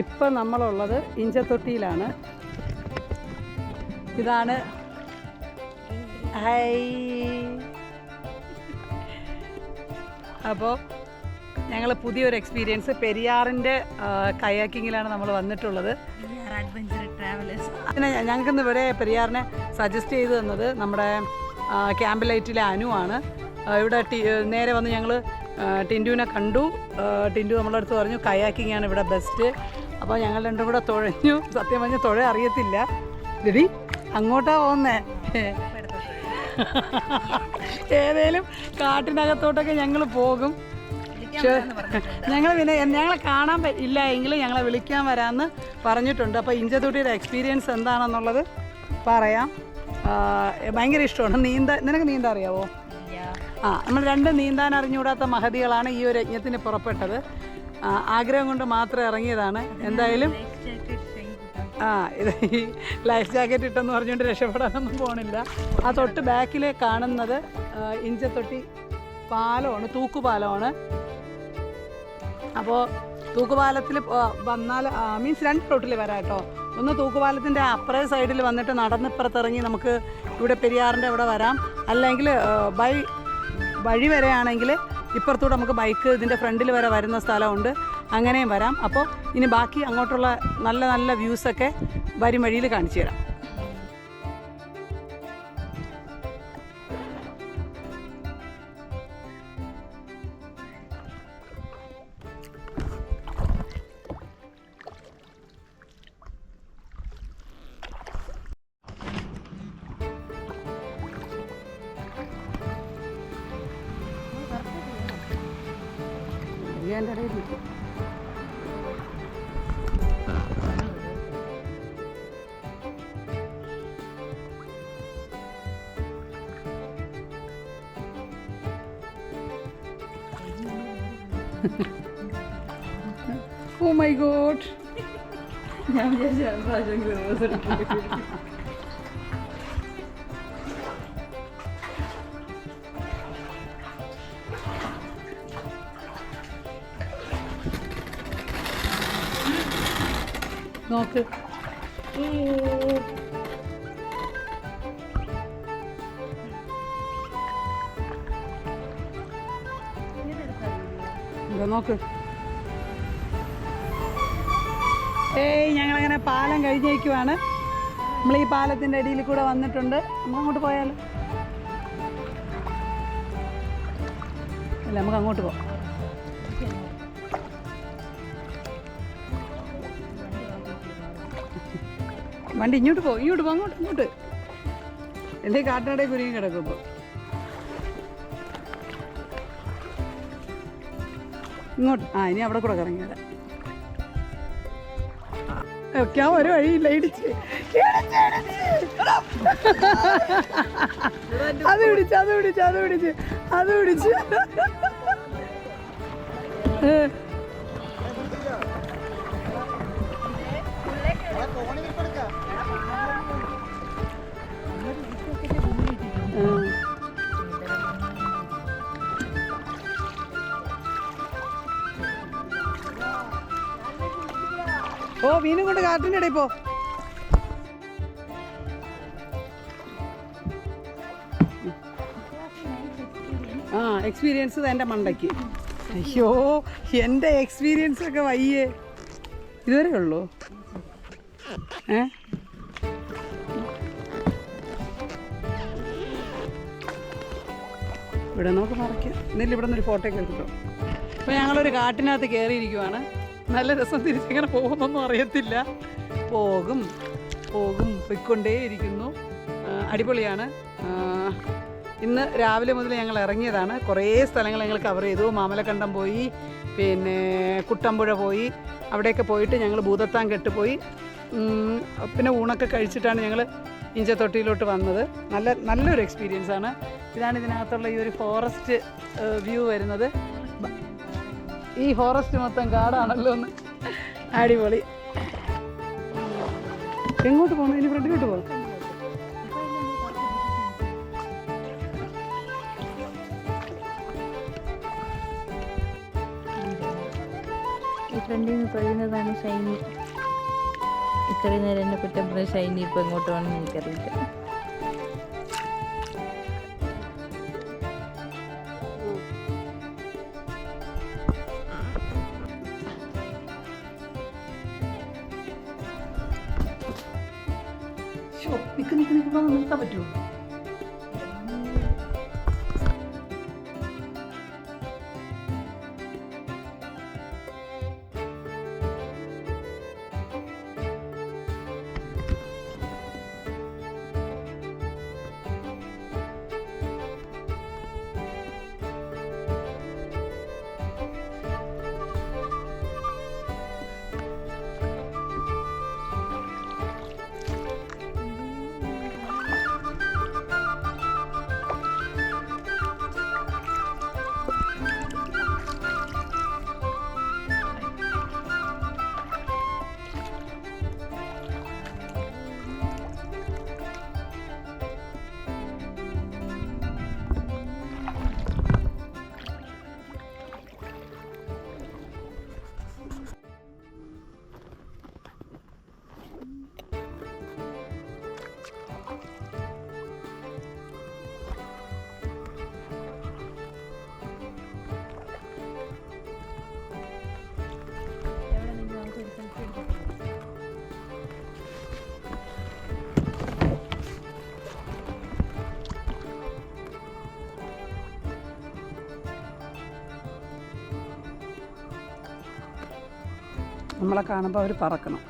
ഇപ്പം നമ്മളുള്ളത് ഇഞ്ചത്തൊട്ടിയിലാണ്. ഇതാണ് ഹൈ. അപ്പോൾ ഞങ്ങൾ പുതിയൊരു എക്സ്പീരിയൻസ് പെരിയാറിൻ്റെ കയാക്കിങ്ങിലാണ് നമ്മൾ വന്നിട്ടുള്ളത്. പിന്നെ ഞങ്ങൾക്കിന്ന് ഇവിടെ പെരിയാറിനെ സജസ്റ്റ് ചെയ്ത് തന്നത് നമ്മുടെ ക്യാമ്പ് ലൈറ്റിലെ അനുവാണ്. ഇവിടെ നേരെ വന്ന് ഞങ്ങൾ ടിൻറ്റുവിനെ കണ്ടു. ടിൻറ്റു നമ്മളെ അടുത്ത് പറഞ്ഞു കയാക്കിംഗ് ആണ് ഇവിടെ ബെസ്റ്റ്. അപ്പോൾ ഞങ്ങൾ രണ്ടും കൂടെ തുഴഞ്ഞു. സത്യം പറഞ്ഞ് തുഴ അറിയത്തില്ല. ദിദി അങ്ങോട്ടാ പോകുന്നേ. ഏതേലും കാട്ടിനകത്തോട്ടൊക്കെ ഞങ്ങൾ പോകും. ഞങ്ങൾ പിന്നെ ഞങ്ങളെ കാണാൻ ഇല്ല എങ്കിൽ ഞങ്ങളെ വിളിക്കാൻ വരാമെന്ന് പറഞ്ഞിട്ടുണ്ട്. അപ്പോൾ ഇഞ്ചത്തൊട്ടിയുടെ എക്സ്പീരിയൻസ് എന്താണെന്നുള്ളത് പറയാം. ഭയങ്കര ഇഷ്ടമാണ് നിനക്ക് നീന്താൻ അറിയാവോ? നമ്മൾ രണ്ട് നീന്താൻ അറിഞ്ഞുകൂടാത്ത മഹതികളാണ് ഈ ഒരു യജ്ഞത്തിന് പുറപ്പെട്ടത്. ആഗ്രഹം കൊണ്ട് മാത്രം ഇറങ്ങിയതാണ്. എന്തായാലും ഇത് ഈ ലൈഫ് ജാക്കറ്റ് ഇട്ടെന്ന് പറഞ്ഞുകൊണ്ട് രക്ഷപ്പെടാനൊന്നും പോകണില്ല. ആ തൊട്ട് ബാക്കിൽ കാണുന്നത് ഇഞ്ചത്തൊട്ടി പാലമാണ്, തൂക്കുപാലമാണ്. അപ്പോൾ തൂക്കുപാലത്തിൽ വന്നാൽ മീൻസ് രണ്ട് റൂട്ടിൽ വരാം കേട്ടോ. ഒന്ന് തൂക്കുപാലത്തിൻ്റെ അപ്പുറേ സൈഡിൽ വന്നിട്ട് നടന്നിപ്പുറത്തിറങ്ങി നമുക്ക് ഇവിടെ പെരിയാറിൻ്റെ അവിടെ വരാം. അല്ലെങ്കിൽ വഴി വരെയാണെങ്കിൽ ഇപ്പുറത്തൂടെ നമുക്ക് ബൈക്ക് ഇതിൻ്റെ ഫ്രണ്ടിൽ വരെ വരുന്ന സ്ഥലമുണ്ട്, അങ്ങനെയും വരാം. അപ്പോൾ ഇനി ബാക്കി അങ്ങോട്ടുള്ള നല്ല നല്ല വ്യൂസൊക്കെ വരും വഴിയിൽ കാണിച്ചു തരാം. എൻ്റെ ഇടയിൽ ഓ മൈ ഗോഡ്, ഞാൻ വിചാരിച്ചു നോക്ക്. നോക്ക്. ഞങ്ങളങ്ങനെ പാലം കഴിഞ്ഞേക്കുവാണ്. നമ്മൾ ഈ പാലത്തിൻ്റെ അടിയിൽ കൂടെ വന്നിട്ടുണ്ട്. നമുക്ക് അങ്ങോട്ട് പോയാലോ? അല്ല, നമുക്ക് അങ്ങോട്ട് പോവാം. വണ്ടി ഇങ്ങോട്ട് പോകും, ഇങ്ങോട്ട് പോകും, അങ്ങോട്ട്. എൻ്റെ കാട്ടിനടയിൽ കുരുങ്ങി കിടക്കും ഇപ്പോൾ. ഇങ്ങോട്ട് ഇനി അവിടെ കൂടെ കറങ്ങിയത്. ഒക്കെ ഒരു വഴിയില്ല, ഇടിച്ച് അത് പിടിച്ച് ഓ മീനും കൊണ്ട് കാട്ടിൻ്റെ ഇടയിൽ പോ. എക്സ്പീരിയൻസ് എൻ്റെ മണ്ടയ്ക്ക്. അയ്യോ, എൻ്റെ എക്സ്പീരിയൻസ് ഒക്കെ വയ്യേ. ഇതുവരെ ഉള്ളൂ. ഇവിടെ നമുക്ക് മറയ്ക്കാം. എന്നില്ല ഇവിടെ നിന്നൊരു ഫോട്ടോ ഒക്കെ എടുത്തിട്ടോ. അപ്പോൾ ഞങ്ങളൊരു കാട്ടിനകത്ത് കയറിയിരിക്കുവാണ്. നല്ല രസം. തിരിച്ചിങ്ങനെ പോകുന്നൊന്നും അറിയത്തില്ല. പോകും പോയിക്കൊണ്ടേയിരിക്കുന്നു. അടിപൊളിയാണ്. ഇന്ന് രാവിലെ മുതൽ ഞങ്ങൾ ഇറങ്ങിയതാണ്. കുറേ സ്ഥലങ്ങൾ ഞങ്ങൾ കവർ ചെയ്തു. മാമലക്കണ്ടം പോയി, പിന്നെ കുട്ടമ്പുഴ പോയി. അവിടെയൊക്കെ പോയിട്ട് ഞങ്ങൾ ഭൂതത്താൻകെട്ട് പോയി. പിന്നെ ഊണൊക്കെ കഴിച്ചിട്ടാണ് ഞങ്ങൾ ഇഞ്ചത്തൊട്ടിയിലോട്ട് വന്നത്. നല്ലൊരു എക്സ്പീരിയൻസാണ്. ഇതാണ് ഇതിനകത്തുള്ള ഈ ഒരു ഫോറസ്റ്റ് വ്യൂ വരുന്നത്. ഈ ഫോറസ്റ്റ് മൊത്തം കാടാണല്ലോ ഒന്ന്. അടിപൊളി. എങ്ങോട്ട് പോകണം? ഇനി ഫ്രണ്ടിലോട്ട് പോകാം. ഈ ഫ്രണ്ടിൽ നിന്ന് തൊഴുന്നതാണ് ഷൈനി. ഇത്രയും നേരം എന്നെ കുറ്റം പറഞ്ഞ ഷൈനി ഇപ്പം എങ്ങോട്ട് വേണമെന്ന് എനിക്കറിയില്ല. നിർത്താൻ പറ്റുമോ? നമ്മളെ കാണുമ്പോൾ അവർ പറക്കണം.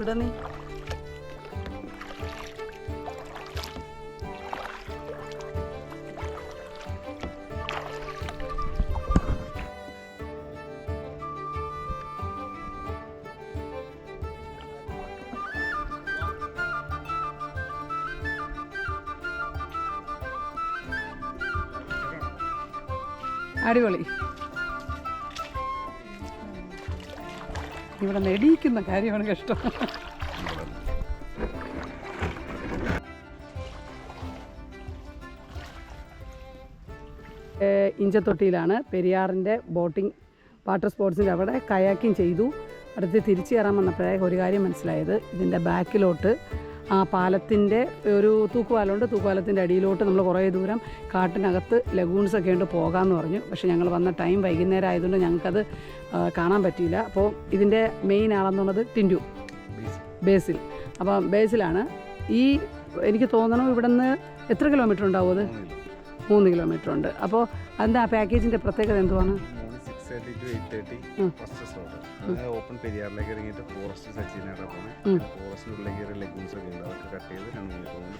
ഇവിടെ നീ അടിപൊളി. ഇവിടെ നെടിയിക്കുന്ന കാര്യമാണ് കഷ്ടം. ഇഞ്ചത്തൊട്ടിയിലാണ് പെരിയാറിൻ്റെ ബോട്ടിംഗ് വാട്ടർ സ്പോർട്സിൻ്റെ അവിടെ കയാക്കിങ് ചെയ്തു. അടുത്ത് തിരിച്ചു കയറാൻ വന്നപ്പോഴേ ഒരു കാര്യം മനസ്സിലായത്, ഇതിൻ്റെ ബാക്കിലോട്ട് ആ പാലത്തിൻ്റെ ഒരു തൂക്കുപാലമുണ്ട്, തൂക്കുപാലത്തിൻ്റെ അടിയിലോട്ട് നമ്മൾ കുറേ ദൂരം കാട്ടിനകത്ത് ലഗൂൺസൊക്കെ ഉണ്ട് പോകാമെന്ന് പറഞ്ഞു. പക്ഷേ ഞങ്ങൾ വന്ന ടൈം വൈകുന്നേരം ആയതുകൊണ്ട് ഞങ്ങൾക്കത് കാണാൻ പറ്റിയില്ല. അപ്പോൾ ഇതിൻ്റെ മെയിൻ ആളെന്നുള്ളത് ടിൻഡു ബേസിൽ. അപ്പം ബേസിലാണ് ഈ എനിക്ക് തോന്നണം ഇവിടെ നിന്ന് എത്ര കിലോമീറ്റർ ഉണ്ടാവും? അത് 3 കിലോമീറ്റർ ഉണ്ട്. അപ്പോൾ എന്താ പാക്കേജിൻ്റെ പ്രത്യേകത എന്തുവാണ്? ഓപ്പൺ പെരിയാറിലേക്ക് ഇറങ്ങിയിട്ട് ഫോറസ്റ്റ് സച്ചിനായിട്ട് പോകണം. ഫോറസ്റ്റിനുള്ളിലേക്ക് ലെഗൂൺസ് ഒക്കെ ഉണ്ട്, അതൊക്കെ കട്ട് ചെയ്ത് 2 മണിക്കൂർ കൊണ്ട്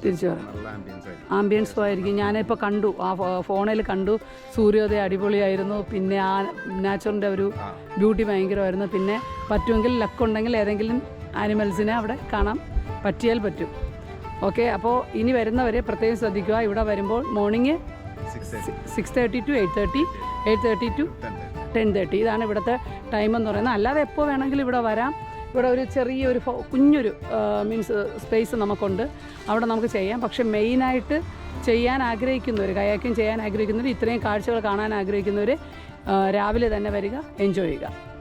തിരിച്ചു വരാം. നല്ല ആംബിയൻസും ആയിരിക്കും. ഞാനിപ്പോൾ കണ്ടു, ആ ഫോണിൽ കണ്ടു, സൂര്യോദയം അടിപൊളിയായിരുന്നു. പിന്നെ ആ നാച്ചുറിൻ്റെ ഒരു ബ്യൂട്ടി ഭയങ്കരമായിരുന്നു. പിന്നെ പറ്റുമെങ്കിൽ ലക്കുണ്ടെങ്കിൽ ഏതെങ്കിലും ആനിമൽസിനെ അവിടെ കാണാൻ പറ്റിയാൽ പറ്റും. ഓക്കെ, അപ്പോൾ ഇനി വരുന്നവരെ പ്രത്യേകം ശ്രദ്ധിക്കുക. ഇവിടെ വരുമ്പോൾ മോർണിംഗ് 6:30 to 8:30, 8:30 to 10:30 ഇതാണ് ഇവിടുത്തെ ടൈം എന്ന് പറയുന്നത്. അല്ലാതെ എപ്പോൾ വേണമെങ്കിലും ഇവിടെ വരാം. ഇവിടെ ഒരു ചെറിയൊരു കുഞ്ഞൊരു മീൻസ് സ്പേസ് നമുക്കുണ്ട്, അവിടെ നമുക്ക് ചെയ്യാം. പക്ഷേ മെയിനായിട്ട് ചെയ്യാൻ ആഗ്രഹിക്കുന്നവർ, കയാക്കിങ് ചെയ്യാൻ ആഗ്രഹിക്കുന്നവർ, ഇത്രയും കാഴ്ചകൾ കാണാൻ ആഗ്രഹിക്കുന്നവർ രാവിലെ തന്നെ വരിക, എൻജോയ് ചെയ്യുക.